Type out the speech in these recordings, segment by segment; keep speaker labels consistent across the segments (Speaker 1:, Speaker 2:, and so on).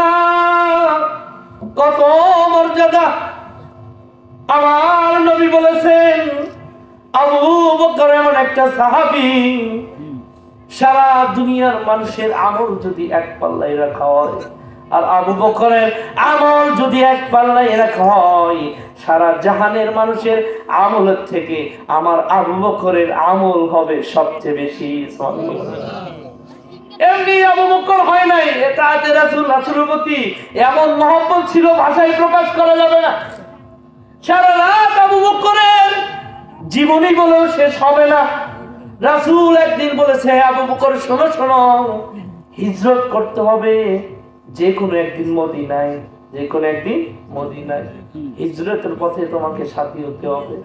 Speaker 1: না, কত মর্যাদা। আমার নবী বলেছেন আবু বকর এমন একটা সাহাবী, সারা দুনিয়ার মানুষের আমল যদি এক পাল্লায় রাখা হয় আর আবু বকরের আমল যদি এক পাল্লায় রাখা হয়, সারা জাহানের মানুষের আমলের থেকে আমার আবু বকরের আমল হবে সবচেয়ে বেশি। এমনি আবু বকর হয় নাই, এটা রাসূলের প্রতি এমন মহব্বত ছিল ভাষায় প্রকাশ করা যাবে না। সারা রাত আবু বকরের জীবনী বলেও শেষ হবে না। রাসূল একদিন বলেছে, আবু বকর শোনো শোনো, হিজরত করতে হবে যে কোনো একদিন মদিনায়, যে কোনো একদিন মদিনায় হিজরতের পথে তোমাকে সাথী হতে হবে।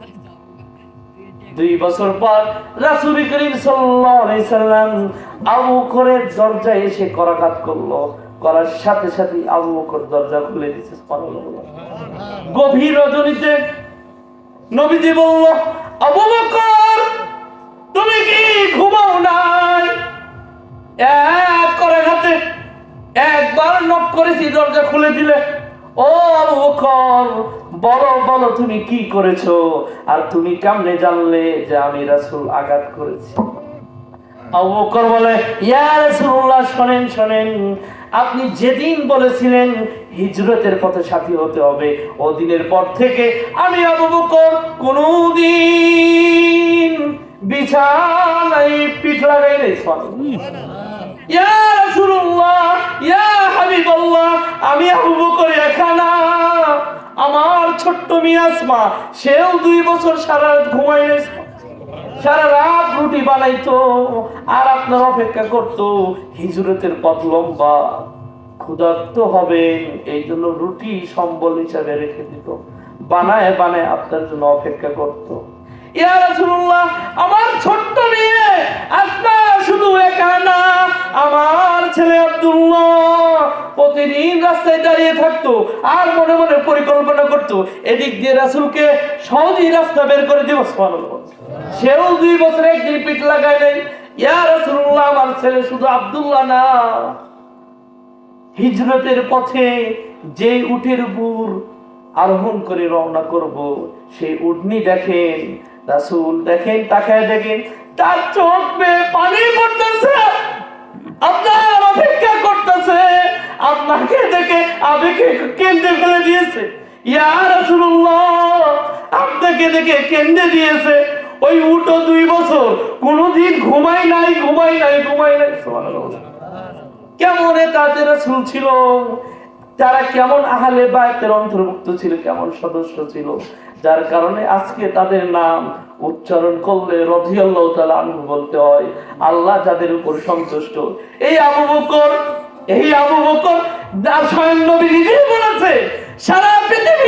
Speaker 1: 2 বছর পর রাসূল করিম সাল্লাল্লাহু আলাইহি সাল্লাম আবু বকরের দরজায় এসে করাঘাত করলো, করার সাথে সাথে আবু বকর দরজা খুলে দিয়েছে। সুবহানাল্লাহ। গভীর রজনীতে নবীজি বলল, আবু বকর তুমি কি ঘুমাও নাই? এক করে হাতে একবার নক করেছি, দরজা খুলে দিলে। ও আবু বকর বলো বলো তুমি কি করেছো, আর তুমি কেমনে জানলে যে আমি রাসূল আঘাত করেছি? আবু বকর বলে, ইয়া রাসূলুল্লাহ শোনেন শোনেন, আপনি যেদিন বলেছিলেন হিজরতের পথে সাথী হতে হবে, ওদিনের পর থেকে আমি আবু বকর কোনদিন বিছানায় পিঠ লাগাই নাই। ইয়া রাসূলুল্লাহ, ইয়া হাবিবাল্লাহ, আমি আবু বকর একা না, আমার ছোট্ট মেয়ে আসমা, সেও 2 বছর সারা রাত ঘুমায় নাই, সারা রাত রুটি বানাইতো আর আপনার অপেক্ষা করতো। হিজরতের পথ লম্বা, ক্ষুধার্ত হবেন, এই জন্য রুটি সম্বল হিসাবে রেখে দিত, বানায় বানায় আপনার জন্য অপেক্ষা করতো। ইয়া রাসূলুল্লাহ, আমার ছোট্ট মেয়ে আসমা শুধু একা না, আমার ছেলে আব্দুল্লাহ প্রতিদিন রাস্তায় দাঁড়িয়ে থাকতো আর মনে মনে পরিকল্পনা করতো এদিক দিয়ে রাসূলকে সহজেই রাস্তা বের করে দেব। সুবহানাল্লাহ। সেও 2 বছর একদিন পিঠ লাগায় নাই। ইয়া রাসূলুল্লাহ, আমার ছেলে শুধু আব্দুল্লাহ না, হিজরতের পথে যে উটের উপর আরোহণ করে রওনা করব, সেই উটনি দেখেন, রাসূল দেখেন, তাকায় দেখেন, তার চোখ বেয়ে পানি পড়তেছে, আপনার অপেক্ষা করতেছে, আপনাকে দেখে আবেগে কেঁদে ফেলে দিয়েছে। ইয়া রাসূলুল্লাহ, আপনাকে দেখে কেঁদে দিয়েছে। ওই উটও 2 বছর কোনদিন ঘুমাই নাই, ঘুমাই নাই, ঘুমাই নাই। সুবহানাল্লাহ। কেমন তাদের রাসূল ছিল, তারা কেমন আহলে বায়তের অন্তর্ভুক্ত ছিল, কেমন সদস্য ছিল, যার কারণে আজকে তাদের নাম উচ্চারণ করলে রাদিয়াল্লাহু তাআলা আনহু বলতে হয়। আল্লাহ যাদের উপর সন্তুষ্ট। এই আবু বকর, স্বয়ং নবী নিজেই বলেছে, সারা পৃথিবী